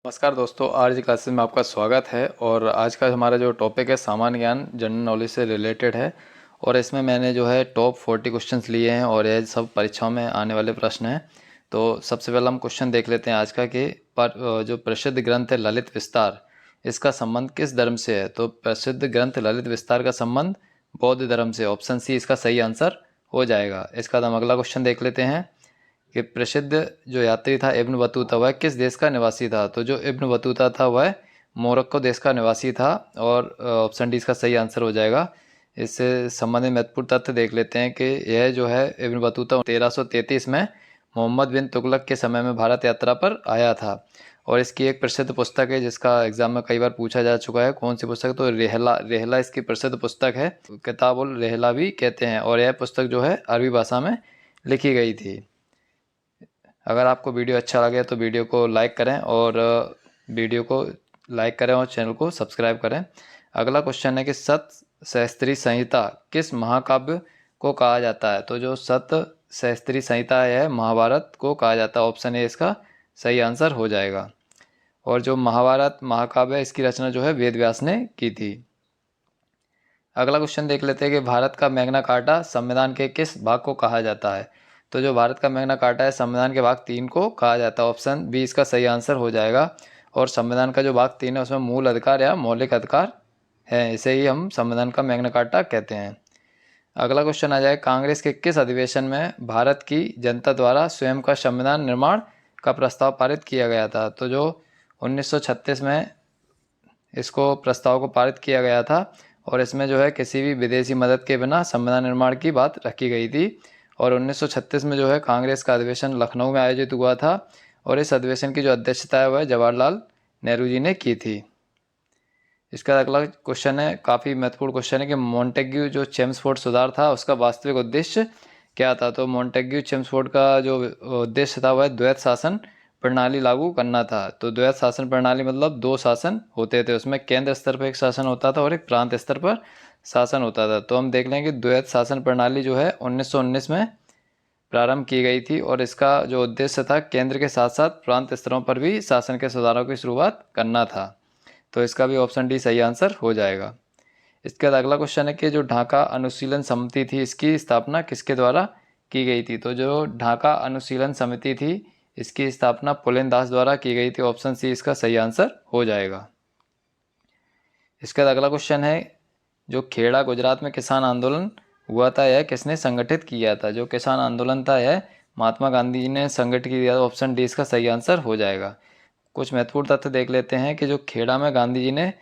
नमस्कार दोस्तों, आज की क्लासेस में आपका स्वागत है। और आज का हमारा जो टॉपिक है सामान्य ज्ञान जनरल नॉलेज से रिलेटेड है। और इसमें मैंने जो है टॉप 40 क्वेश्चंस लिए हैं और ये सब परीक्षाओं में आने वाले प्रश्न हैं। तो सबसे पहला हम क्वेश्चन देख लेते हैं आज का कि जो प्रसिद्ध ग्रंथ है ललित विस्तार, इसका संबंध किस धर्म से है। तो प्रसिद्ध ग्रंथ ललित विस्तार का संबंध बौद्ध धर्म से। ऑप्शन सी इसका सही आंसर हो जाएगा। इसका हम अगला क्वेश्चन देख लेते हैं कि प्रसिद्ध जो यात्री था इब्न बतूता वह किस देश का निवासी था। तो जो इब्न बतूता था वह मोरक्को देश का निवासी था और ऑप्शन डी इसका सही आंसर हो जाएगा। इससे संबंधित महत्वपूर्ण तथ्य देख लेते हैं कि यह जो है इब्न बतूता 1333 में मोहम्मद बिन तुगलक के समय में भारत यात्रा पर आया था। और इसकी एक प्रसिद्ध पुस्तक है जिसका एग्जाम में कई बार पूछा जा चुका है। कौन सी पुस्तक? तो रेहला इसकी प्रसिद्ध पुस्तक है। किताबुल रेहला भी कहते हैं। और यह पुस्तक जो है अरबी भाषा में लिखी गई थी। अगर आपको वीडियो अच्छा लगे तो वीडियो को लाइक करें और चैनल को सब्सक्राइब करें। अगला क्वेश्चन है कि सत सहस्त्री संहिता किस महाकाव्य को कहा जाता है। तो जो सत सहस्त्री संहिता है महाभारत को कहा जाता है। ऑप्शन ए इसका सही आंसर हो जाएगा। और जो महाभारत महाकाव्य है इसकी रचना जो है वेद व्यास ने की थी। अगला क्वेश्चन देख लेते हैं कि भारत का मैग्ना कार्टा संविधान के किस भाग को कहा जाता है। तो जो भारत का मैग्ना कार्टा है संविधान के भाग 3 को कहा जाता है। ऑप्शन बी इसका सही आंसर हो जाएगा। और संविधान का जो भाग 3 है उसमें मूल अधिकार या मौलिक अधिकार है, इसे ही हम संविधान का मैग्ना कार्टा कहते हैं। अगला क्वेश्चन आ जाए, कांग्रेस के किस अधिवेशन में भारत की जनता द्वारा स्वयं का संविधान निर्माण का प्रस्ताव पारित किया गया था। तो जो 1936 में इसको प्रस्ताव को पारित किया गया था और इसमें जो है किसी भी विदेशी मदद के बिना संविधान निर्माण की बात रखी गई थी। और 1936 में जो है कांग्रेस का अधिवेशन लखनऊ में आयोजित हुआ था और इस अधिवेशन की जो अध्यक्षता है वह जवाहरलाल नेहरू जी ने की थी। इसका अगला क्वेश्चन है, काफ़ी महत्वपूर्ण क्वेश्चन है कि मॉन्टेग्यू जो चेम्सफोर्ड सुधार था उसका वास्तविक उद्देश्य क्या था। तो मॉन्टेग्यू चेम्सफोर्ड का जो उद्देश्य था वह द्वैत शासन प्रणाली लागू करना था। तो द्वैत शासन प्रणाली मतलब 2 शासन होते थे, उसमें केंद्र स्तर पर एक शासन होता था और एक प्रांत स्तर पर शासन होता था। तो हम देख लेंगे द्वैत शासन प्रणाली जो है 1919 में प्रारंभ की गई थी और इसका जो उद्देश्य था केंद्र के साथ साथ प्रांत स्तरों पर भी शासन के सुधारों की शुरुआत करना था। तो इसका भी ऑप्शन डी सही आंसर हो जाएगा। इसके बाद अगला क्वेश्चन है कि जो ढाका अनुशीलन समिति थी इसकी स्थापना किसके द्वारा की गई थी। तो जो ढाका अनुशीलन समिति थी इसकी स्थापना पुलेन दास द्वारा की गई थी। ऑप्शन सी इसका सही आंसर हो जाएगा। इसके बाद अगला क्वेश्चन है, जो खेड़ा गुजरात में किसान आंदोलन हुआ था यह किसने संगठित किया था। जो किसान आंदोलन था यह महात्मा गांधी जी ने संगठित किया। ऑप्शन डी इसका सही आंसर हो जाएगा। कुछ महत्वपूर्ण तथ्य देख लेते हैं कि जो खेड़ा में गांधी जी ने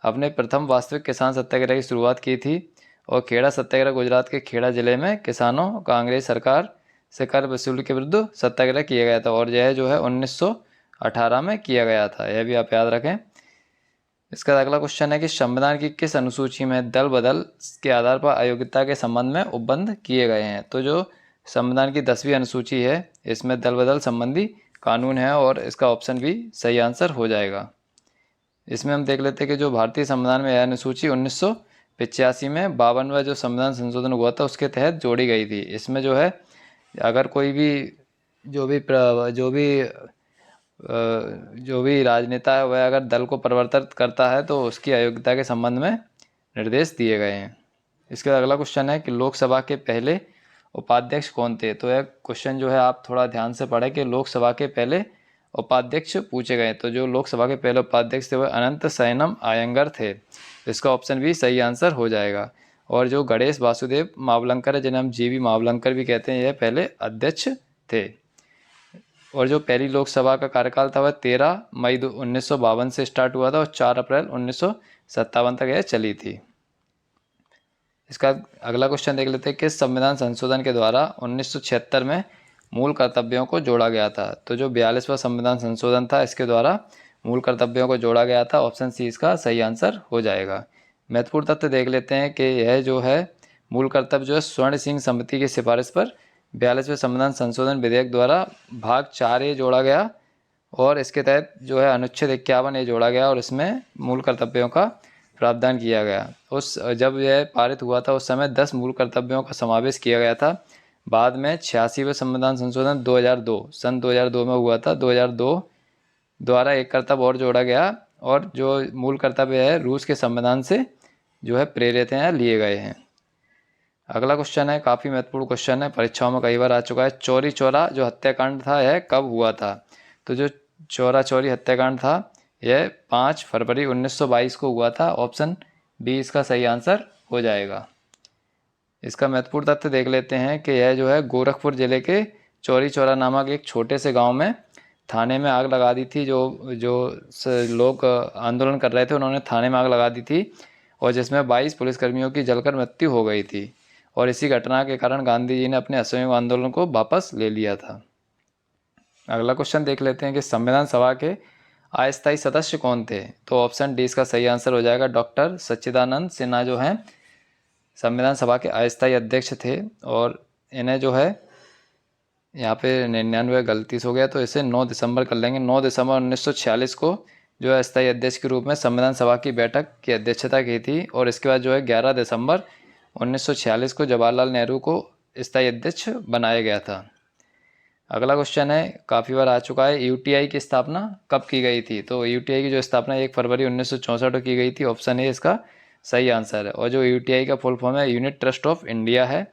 अपने प्रथम वास्तविक किसान सत्याग्रह की शुरुआत की थी। और खेड़ा सत्याग्रह गुजरात के खेड़ा जिले में किसानों का अंग्रेज सरकार से कर वसूली के विरुद्ध सत्याग्रह किया गया था और यह जो है 1918 में किया गया था, यह भी आप याद रखें। इसका अगला क्वेश्चन है कि संविधान की किस अनुसूची में दल बदल के आधार पर अयोग्यता के संबंध में उपबंध किए गए हैं। तो जो संविधान की 10वीं अनुसूची है इसमें दल बदल संबंधी कानून है और इसका ऑप्शन भी सही आंसर हो जाएगा। इसमें हम देख लेते हैं कि जो भारतीय संविधान में यह अनुसूची 1985 में 52वां जो संविधान संशोधन हुआ था उसके तहत जोड़ी गई थी। इसमें जो है अगर कोई भी जो भी राजनेता है वह अगर दल को परिवर्तित करता है तो उसकी अयोग्यता के संबंध में निर्देश दिए गए हैं। इसके बाद अगला क्वेश्चन है कि लोकसभा के पहले उपाध्यक्ष कौन थे। तो यह क्वेश्चन जो है आप थोड़ा ध्यान से पढ़ें कि लोकसभा के पहले उपाध्यक्ष पूछे गए। तो जो लोकसभा के पहले उपाध्यक्ष थे वह अनंत सैनम आयंगर थे। इसका ऑप्शन भी सही आंसर हो जाएगा। और जो गणेश वासुदेव मावलंकर है जिन्हें हम जीवी मावलंकर भी कहते हैं, यह पहले अध्यक्ष थे। और जो पहली लोकसभा का कार्यकाल था वह 13 मई 1952 से स्टार्ट हुआ था और 4 अप्रैल 1957 तक यह चली थी। इसका अगला क्वेश्चन देख लेते हैं, किस संविधान संशोधन के द्वारा 1976 में मूल कर्तव्यों को जोड़ा गया था। तो जो 42वां संविधान संशोधन था इसके द्वारा मूल कर्तव्यों को जोड़ा गया था। ऑप्शन सी इसका सही आंसर हो जाएगा। महत्वपूर्ण तथ्य देख लेते हैं कि यह जो है मूल कर्तव्य जो है स्वर्ण सिंह समिति की सिफारिश पर 42वें संविधान संशोधन विधेयक द्वारा भाग 4A जोड़ा गया और इसके तहत जो है अनुच्छेद 51A जोड़ा गया और इसमें मूल कर्तव्यों का प्रावधान किया गया। जब यह पारित हुआ था उस समय 10 मूल कर्तव्यों का समावेश किया गया था। बाद में 86वें संविधान संशोधन 2002 में हुआ था। 2002 द्वारा एक कर्तव्य और जोड़ा गया और जो मूल कर्तव्य है रूस के संविधान से जो है प्रेरित हैं या लिए गए हैं। अगला क्वेश्चन है, काफ़ी महत्वपूर्ण क्वेश्चन है, परीक्षाओं में कई बार आ चुका है। चौरी चौरा जो हत्याकांड था यह कब हुआ था? तो जो चौरा चौरी हत्याकांड था यह 5 फरवरी 1922 को हुआ था। ऑप्शन बी इसका सही आंसर हो जाएगा। इसका महत्वपूर्ण तथ्य देख लेते हैं कि यह जो है गोरखपुर जिले के चौरी चौरा नामक एक छोटे से गांव में थाने में आग लगा दी थी। जो जो लोग आंदोलन कर रहे थे उन्होंने थाने में आग लगा दी थी और जिसमें 22 पुलिसकर्मियों की जलकर मृत्यु हो गई थी और इसी घटना के कारण गांधी जी ने अपने असहयोग आंदोलन को वापस ले लिया था। अगला क्वेश्चन देख लेते हैं कि संविधान सभा के अस्थायी सदस्य कौन थे? तो ऑप्शन डी इसका सही आंसर हो जाएगा। डॉक्टर सच्चिदानंद सिन्हा जो हैं संविधान सभा के अस्थायी अध्यक्ष थे और इन्हें जो है यहाँ पे 99 गलती से हो गया तो इसे 9 दिसंबर कर लेंगे। 9 दिसंबर 1946 को जो है अस्थायी अध्यक्ष के रूप में संविधान सभा की बैठक की अध्यक्षता की थी और इसके बाद जो है 11 दिसंबर 1946 को जवाहरलाल नेहरू को स्थायी अध्यक्ष बनाया गया था। अगला क्वेश्चन है, काफ़ी बार आ चुका है, यूटीआई की स्थापना कब की गई थी? तो यूटीआई की जो स्थापना 1 फरवरी 1964 को की गई थी। ऑप्शन ए इसका सही आंसर है। और जो यूटीआई का फुल फॉर्म है यूनिट ट्रस्ट ऑफ इंडिया है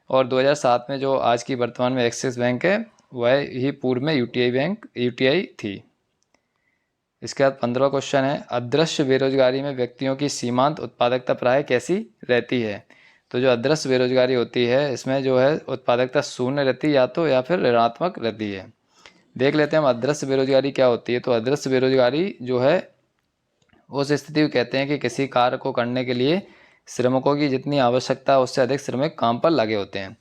और 2007 में जो आज की वर्तमान में एक्सिस बैंक है वह ही पूर्व में यूटीआई थी। इसके बाद 15 क्वेश्चन है, अदृश्य बेरोजगारी में व्यक्तियों की सीमांत उत्पादकता प्राय कैसी रहती है? तो जो अदृश्य बेरोजगारी होती है इसमें जो है उत्पादकता शून्य रहती है या फिर ऋणात्मक रहती है। देख लेते हैं हम अदृश्य बेरोजगारी क्या होती है। तो अदृश्य बेरोजगारी जो है उस स्थिति को कहते हैं कि किसी कार्य को करने के लिए श्रमिकों की जितनी आवश्यकता है उससे अधिक श्रमिक काम पर लगे होते हैं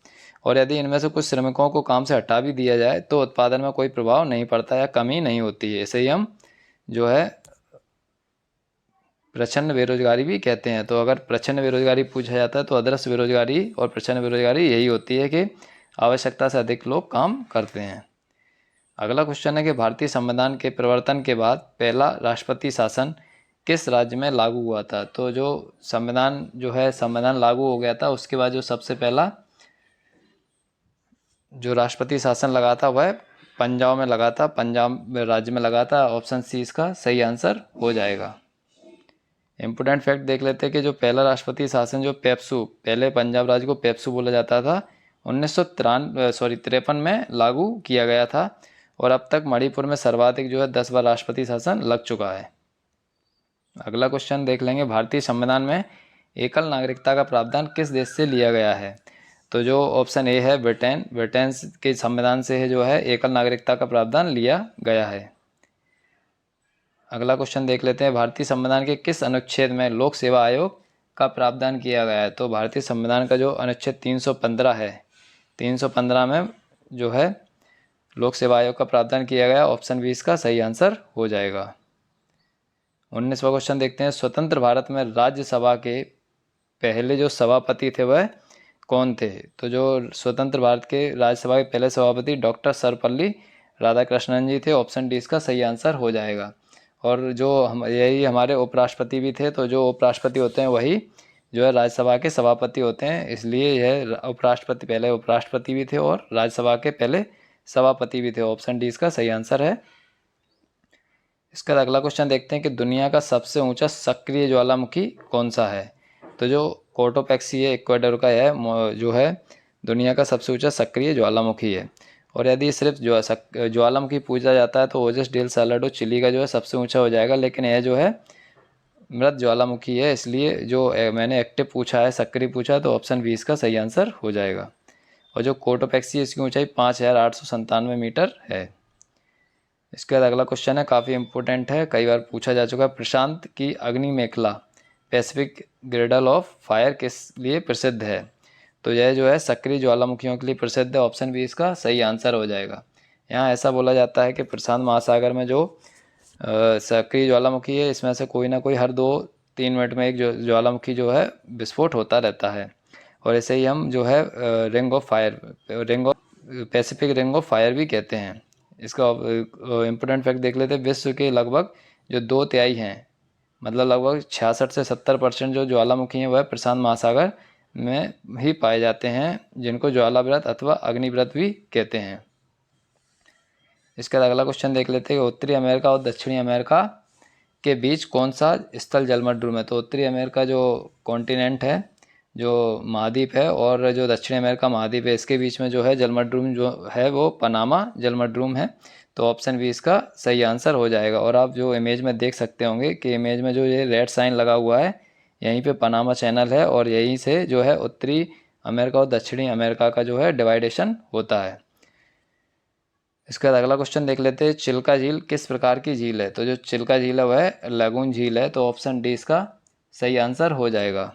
और यदि इनमें से कुछ श्रमिकों को काम से हटा भी दिया जाए तो उत्पादन में कोई प्रभाव नहीं पड़ता या कमी नहीं होती है। इसे ही हम जो है प्रच्छन्न बेरोजगारी भी कहते हैं। तो अगर प्रच्छन्न बेरोजगारी पूछा जाता है तो अदृश्य बेरोजगारी और प्रच्छन्न बेरोजगारी यही होती है कि आवश्यकता से अधिक लोग काम करते हैं। अगला क्वेश्चन है कि भारतीय संविधान के प्रवर्तन के बाद पहला राष्ट्रपति शासन किस राज्य में लागू हुआ था? तो जो संविधान लागू हो गया था उसके बाद जो सबसे पहला जो राष्ट्रपति शासन लगा था वह पंजाब में लगा था, पंजाब राज्य में लगा था। ऑप्शन सी इसका सही आंसर हो जाएगा। इम्पोर्टेंट फैक्ट देख लेते हैं कि जो पहला राष्ट्रपति शासन जो पेप्सू, पहले पंजाब राज्य को पेप्सू बोला जाता था, 1953 में लागू किया गया था और अब तक मणिपुर में सर्वाधिक जो है 10 बार राष्ट्रपति शासन लग चुका है। अगला क्वेश्चन देख लेंगे, भारतीय संविधान में एकल नागरिकता का प्रावधान किस देश से लिया गया है? तो जो ऑप्शन ए है ब्रिटेन के संविधान से जो है एकल नागरिकता का प्रावधान लिया गया है। अगला क्वेश्चन देख लेते हैं, भारतीय संविधान के किस अनुच्छेद में लोक सेवा आयोग का प्रावधान किया गया है? तो भारतीय संविधान का जो अनुच्छेद 315 है, 315 में जो है लोक सेवा आयोग का प्रावधान किया गया। ऑप्शन बी इसका सही आंसर हो जाएगा। 19वां क्वेश्चन देखते हैं, स्वतंत्र भारत में राज्यसभा के पहले जो सभापति थे वह कौन थे? तो जो स्वतंत्र भारत के राज्यसभा के पहले सभापति डॉक्टर सर्वपल्ली राधाकृष्णन जी थे। ऑप्शन डी इसका सही आंसर हो जाएगा। और जो यही हमारे उपराष्ट्रपति भी थे। तो जो उपराष्ट्रपति होते हैं वही जो है राज्यसभा के सभापति होते हैं, इसलिए यह पहले उपराष्ट्रपति भी थे और राज्यसभा के पहले सभापति भी थे। ऑप्शन डी इसका सही आंसर है। इसका अगला क्वेश्चन देखते हैं कि दुनिया का सबसे ऊंचा सक्रिय ज्वालामुखी कौन सा है? तो जो कोटोपैक्सी है इक्वाडोर का है, जो है दुनिया का सबसे ऊंचा सक्रिय ज्वालामुखी है। और यदि सिर्फ ज्वालामुखी पूछा जाता है तो ओजस डेल सालाडो चिली का जो है सबसे ऊंचा हो जाएगा, लेकिन यह जो है मृत ज्वालामुखी है, इसलिए जो मैंने एक्टिव पूछा है, सक्रिय पूछा है, तो ऑप्शन बी इसका सही आंसर हो जाएगा। और जो कोटोपैक्सी है इसकी ऊंचाई 5897 मीटर है। इसके बाद अगला क्वेश्चन है, काफ़ी इंपॉर्टेंट है, कई बार पूछा जा चुका है, प्रशांत की अग्नि मेखला पैसिफिक ग्रिडल ऑफ फायर किस लिए प्रसिद्ध है? तो यह जो है सक्रिय ज्वालामुखियों के लिए प्रसिद्ध है। ऑप्शन बी इसका सही आंसर हो जाएगा। यहाँ ऐसा बोला जाता है कि प्रशांत महासागर में जो सक्रिय ज्वालामुखी है इसमें से कोई ना कोई हर 2-3 मिनट में एक ज्वालामुखी जो है विस्फोट होता रहता है और ऐसे ही हम जो है पैसिफिक रिंग ऑफ फायर भी कहते हैं। इसका इम्पोर्टेंट फैक्ट देख लेते हैं, विश्व के लगभग जो 2/3 हैं, मतलब लगभग 66 से 70% जो ज्वालामुखी हैं वह प्रशांत महासागर में ही पाए जाते हैं, जिनको ज्वालाव्रत अथवा अग्निव्रत भी कहते हैं। इसके बाद अगला क्वेश्चन देख लेते हैं कि उत्तरी अमेरिका और दक्षिणी अमेरिका के बीच कौन सा स्थल जलमंडल है। तो उत्तरी अमेरिका जो कॉन्टिनेंट है, जो महाद्वीप है, और जो दक्षिणी अमेरिका महाद्वीप है, इसके बीच में जो है जलमंडल जो है वो पनामा जलमंडल है। तो ऑप्शन बी इसका सही आंसर हो जाएगा। और आप जो इमेज में देख सकते होंगे कि इमेज में जो ये रेड साइन लगा हुआ है, यहीं पे पनामा चैनल है और यहीं से जो है उत्तरी अमेरिका और दक्षिणी अमेरिका का जो है डिवाइडेशन होता है। इसके बाद अगला क्वेश्चन देख लेते हैं, चिल्का झील किस प्रकार की झील है। तो जो चिल्का झील है वह लगून झील है। तो ऑप्शन डी इसका सही आंसर हो जाएगा।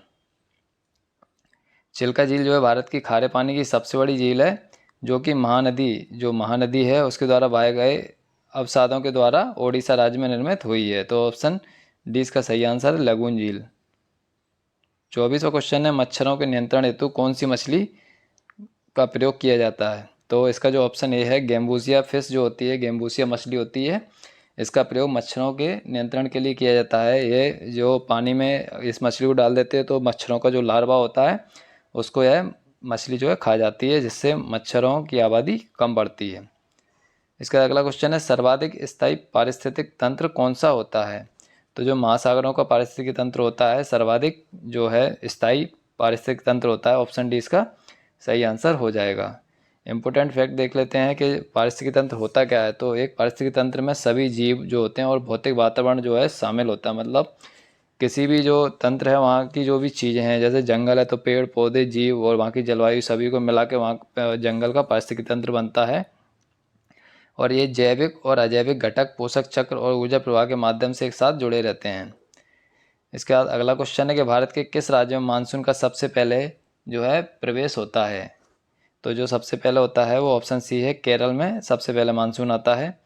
चिल्का झील जो है भारत की खारे पानी की सबसे बड़ी झील है, जो कि महानदी है उसके द्वारा बहाए गए अवसादों के द्वारा ओडिशा राज्य में निर्मित हुई है। तो ऑप्शन डी इसका सही आंसर है, लगून झील। 24वां क्वेश्चन है, मच्छरों के नियंत्रण हेतु कौन सी मछली का प्रयोग किया जाता है। तो इसका जो ऑप्शन ए है, गेम्बूसिया फिश जो होती है, गेम्बूसिया मछली होती है, इसका प्रयोग मच्छरों के नियंत्रण के लिए किया जाता है। ये जो पानी में इस मछली को डाल देते हैं तो मच्छरों का जो लार्वा होता है उसको यह मछली जो है खा जाती है, जिससे मच्छरों की आबादी कम बढ़ती है। इसका अगला क्वेश्चन है, सर्वाधिक स्थायी पारिस्थितिक तंत्र कौन सा होता है। तो जो महासागरों का पारिस्थितिक तंत्र होता है, सर्वाधिक जो है स्थायी पारिस्थितिक तंत्र होता है। ऑप्शन डी इसका सही आंसर हो जाएगा। इम्पोर्टेंट फैक्ट देख लेते हैं कि पारिस्थितिक तंत्र होता क्या है। तो एक पारिस्थितिक तंत्र में सभी जीव जो होते हैं और भौतिक वातावरण जो है शामिल होता है। मतलब किसी भी जो तंत्र है वहाँ की जो भी चीज़ें हैं, जैसे जंगल है तो पेड़ पौधे जीव और वहाँ की जलवायु सभी को मिला के वहाँ जंगल का पारिस्थितिक तंत्र बनता है। और ये जैविक और अजैविक घटक पोषक चक्र और ऊर्जा प्रवाह के माध्यम से एक साथ जुड़े रहते हैं। इसके बाद अगला क्वेश्चन है कि भारत के किस राज्य में मानसून का सबसे पहले जो है प्रवेश होता है। तो जो सबसे पहले होता है वो ऑप्शन सी है, केरल में सबसे पहले मानसून आता है।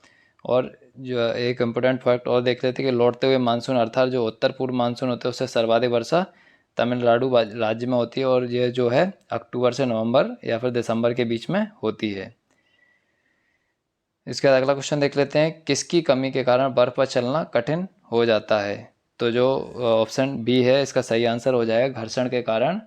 और जो एक इम्पोर्टेंट फैक्ट और देख लेते हैं कि लौटते हुए मानसून अर्थात जो उत्तर पूर्व मानसून होते हैं उससे सर्वाधिक वर्षा तमिलनाडु राज्य में होती है, और ये जो है अक्टूबर से नवंबर या फिर दिसंबर के बीच में होती है। इसके बाद अगला क्वेश्चन देख लेते हैं, किसकी कमी के कारण बर्फ पर चलना कठिन हो जाता है। तो जो ऑप्शन बी है इसका सही आंसर हो जाएगा, घर्षण के कारण।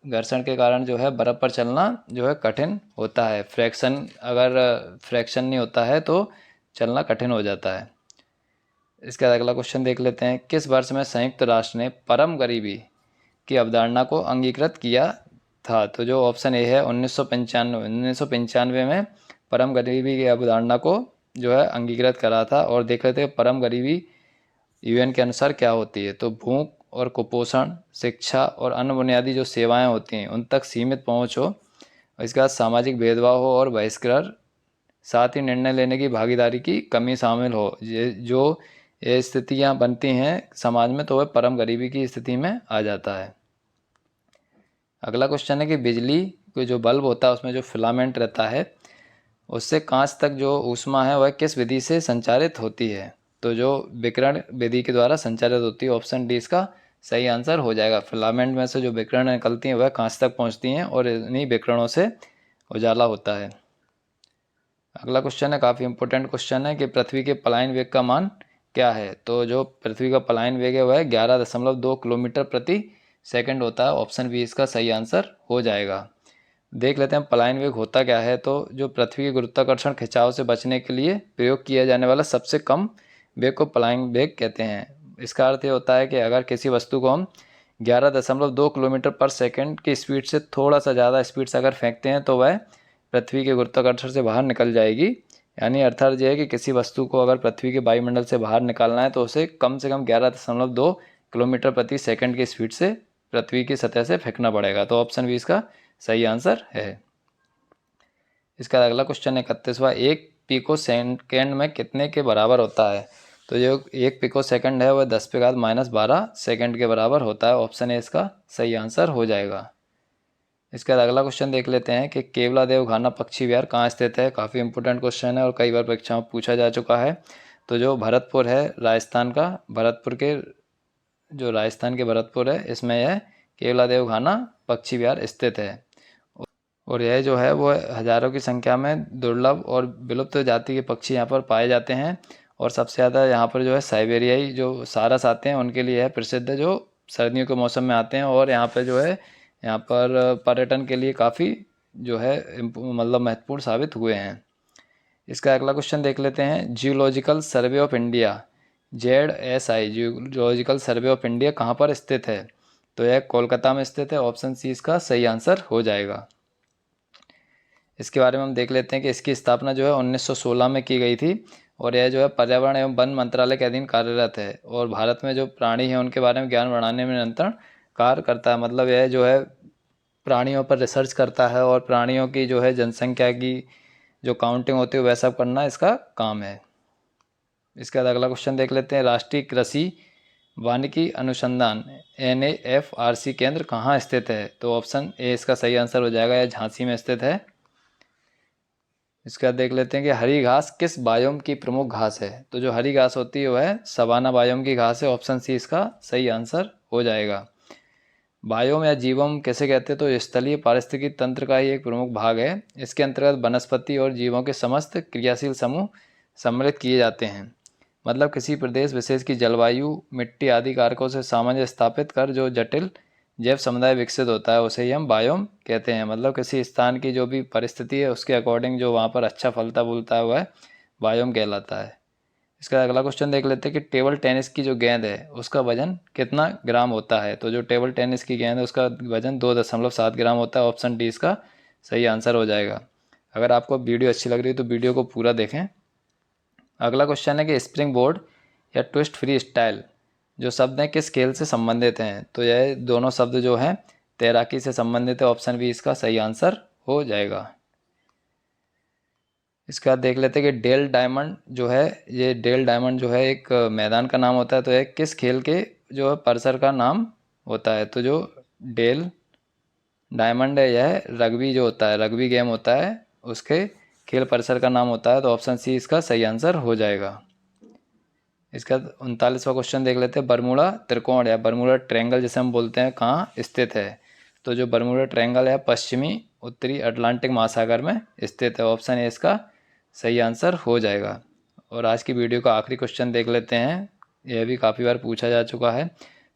घर्षण के कारण जो है बर्फ़ पर चलना जो है कठिन होता है। अगर फ्रैक्शन नहीं होता है तो चलना कठिन हो जाता है। इसके बाद अगला क्वेश्चन देख लेते हैं, किस वर्ष में संयुक्त राष्ट्र ने परम गरीबी की अवधारणा को अंगीकृत किया था। तो जो ऑप्शन ए है 1995 में परम गरीबी की अवधारणा को जो है अंगीकृत करा था। और देख लेते हैं परम गरीबी यूएन के अनुसार क्या होती है। तो भूख और कुपोषण, शिक्षा और अन्य बुनियादी जो सेवाएं होती हैं उन तक सीमित पहुंच हो, इसके बाद सामाजिक भेदभाव हो और बहिष्कार, साथ ही निर्णय लेने की भागीदारी की कमी शामिल हो। ये स्थितियां बनती हैं समाज में तो वह परम गरीबी की स्थिति में आ जाता है। अगला क्वेश्चन है कि बिजली को जो बल्ब होता है उसमें जो फिलामेंट रहता है उससे कांच तक जो ऊष्मा है वह किस विधि से संचारित होती है। तो जो विकिरण विधि के द्वारा संचालित होती है। ऑप्शन डी इसका सही आंसर हो जाएगा। फिलामेंट में से जो विकिरण निकलती हैं वह कांच तक पहुंचती हैं और इन्हीं विकिरणों से उजाला होता है। अगला क्वेश्चन है, काफ़ी इंपॉर्टेंट क्वेश्चन है कि पृथ्वी के पलायन वेग का मान क्या है। तो जो पृथ्वी का पलायन वेग है वह 11.2 किलोमीटर प्रति सेकंड होता है। ऑप्शन बी इसका सही आंसर हो जाएगा। देख लेते हैं पलायन वेग होता क्या है। तो जो पृथ्वी के गुरुत्वाकर्षण खिंचाव से बचने के लिए प्रयोग किया जाने वाला सबसे कम वेग को पलायन वेग कहते हैं। इसका अर्थ ये होता है कि अगर किसी वस्तु को हम 11.2 किलोमीटर पर सेकंड की स्पीड से थोड़ा सा ज़्यादा स्पीड से अगर फेंकते हैं तो वह पृथ्वी के गुरुत्वाकर्षण से बाहर निकल जाएगी। यानी अर्थात यह है कि किसी वस्तु को अगर पृथ्वी के वायुमंडल से बाहर निकालना है तो उसे कम से कम 11.2 किलोमीटर प्रति सेकंड की स्पीड से पृथ्वी की सतह से फेंकना पड़ेगा। तो ऑप्शन बी इसका सही आंसर है। इसका अगला क्वेश्चन है 31वां, एक पिको सेकंड में कितने के बराबर होता है। तो जो एक पिको सेकंड है वह 10⁻⁻12 सेकंड के बराबर होता है। ऑप्शन ए इसका सही आंसर हो जाएगा। इसके बाद अगला क्वेश्चन देख लेते हैं कि केवलादेव घाना पक्षी विहार कहाँ स्थित है। काफ़ी इंपॉर्टेंट क्वेश्चन है और कई बार परीक्षाओं में पूछा जा चुका है। तो जो भरतपुर है राजस्थान का, राजस्थान के भरतपुर है, इसमें यह केवलादेव घाना पक्षी विहार स्थित है। और यह जो है वो हज़ारों की संख्या में दुर्लभ और विलुप्त जाति के पक्षी यहाँ पर पाए जाते हैं। और सबसे ज़्यादा यहाँ पर जो है साइबेरियाई जो सारस आते हैं उनके लिए है प्रसिद्ध, जो सर्दियों के मौसम में आते हैं। और यहाँ पर जो है यहाँ पर पर्यटन के लिए काफ़ी जो है मतलब महत्वपूर्ण साबित हुए हैं। इसका अगला क्वेश्चन देख लेते हैं। Geological survey of India ZSI geological survey of India कहाँ पर स्थित है? तो यह कोलकाता में स्थित है। ऑप्शन सी इसका सही आंसर हो जाएगा। इसके बारे में हम देख लेते हैं कि इसकी स्थापना जो है 1916 में की गई थी और यह जो है पर्यावरण एवं वन मंत्रालय के अधीन कार्यरत है और भारत में जो प्राणी हैं उनके बारे में ज्ञान बढ़ाने में निरंतर कार्य करता है। मतलब यह जो है प्राणियों पर रिसर्च करता है और प्राणियों की जो है जनसंख्या की जो काउंटिंग होती है वह सब करना इसका काम है। इसके बाद अगला क्वेश्चन देख लेते हैं। राष्ट्रीय कृषि वानिकी अनुसंधान NAFRC केंद्र कहाँ स्थित है? तो ऑप्शन ए इसका सही आंसर हो जाएगा। यह झांसी में स्थित है। इसके बाद देख लेते हैं कि हरी घास किस बायोम की प्रमुख घास है? तो जो हरी घास होती है वह सवाना बायोम की घास है। ऑप्शन सी इसका सही आंसर हो जाएगा। बायोम या जीवोम कैसे कहते हैं? तो स्थलीय पारिस्थितिकी तंत्र का ही एक प्रमुख भाग है। इसके अंतर्गत वनस्पति और जीवों के समस्त क्रियाशील समूह सम्मिलित किए जाते हैं। मतलब किसी प्रदेश विशेष की जलवायु, मिट्टी आदि कारकों से सामंजस्य स्थापित कर जो जटिल जैव समुदाय विकसित होता है उसे ही हम बायोम कहते हैं। मतलब किसी स्थान की जो भी परिस्थिति है उसके अकॉर्डिंग जो वहाँ पर अच्छा फलता फूलता है वह बायोम कहलाता है। इसका अगला क्वेश्चन देख लेते हैं कि टेबल टेनिस की जो गेंद है उसका वजन कितना ग्राम होता है? तो जो टेबल टेनिस की गेंद है उसका वजन 2.7 ग्राम होता है। ऑप्शन डी इसका सही आंसर हो जाएगा। अगर आपको वीडियो अच्छी लग रही है तो वीडियो को पूरा देखें। अगला क्वेश्चन है कि स्प्रिंग बोर्ड या ट्विस्ट फ्री स्टाइल जो शब्द हैं किस खेल से संबंधित हैं? तो यह दोनों शब्द जो हैं तैराकी से संबंधित है। ऑप्शन बी इसका सही आंसर हो जाएगा। इसके बाद देख लेते हैं कि डेल डायमंड जो है, ये डेल डायमंड जो है एक मैदान का नाम होता है। तो यह किस खेल के जो है परिसर का नाम होता है? तो जो डेल डायमंड है यह रग्बी जो होता है, रग्बी गेम होता है उसके खेल परिसर का नाम होता है। तो ऑप्शन सी इसका सही आंसर हो जाएगा। इसका 39वां क्वेश्चन देख लेते हैं। बरमूडा त्रिकोण या बरमूडा ट्रायंगल जिसे हम बोलते हैं कहाँ स्थित है? तो जो बरमूडा ट्रायंगल है पश्चिमी उत्तरी अटलांटिक महासागर में स्थित है। ऑप्शन ए इसका सही आंसर हो जाएगा। और आज की वीडियो का आखिरी क्वेश्चन देख लेते हैं। यह भी काफ़ी बार पूछा जा चुका है।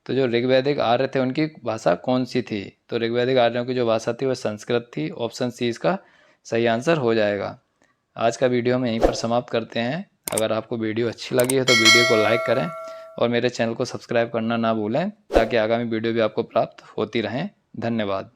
तो जो ऋग्वैदिक आर्य थे उनकी भाषा कौन सी थी? तो ऋग्वैदिक आर्यों की जो भाषा थी वह संस्कृत थी। ऑप्शन सी इसका सही आंसर हो जाएगा। आज का वीडियो हम यहीं पर समाप्त करते हैं। अगर आपको वीडियो अच्छी लगी है तो वीडियो को लाइक करें और मेरे चैनल को सब्सक्राइब करना ना भूलें ताकि आगामी वीडियो भी आपको प्राप्त होती रहें। धन्यवाद।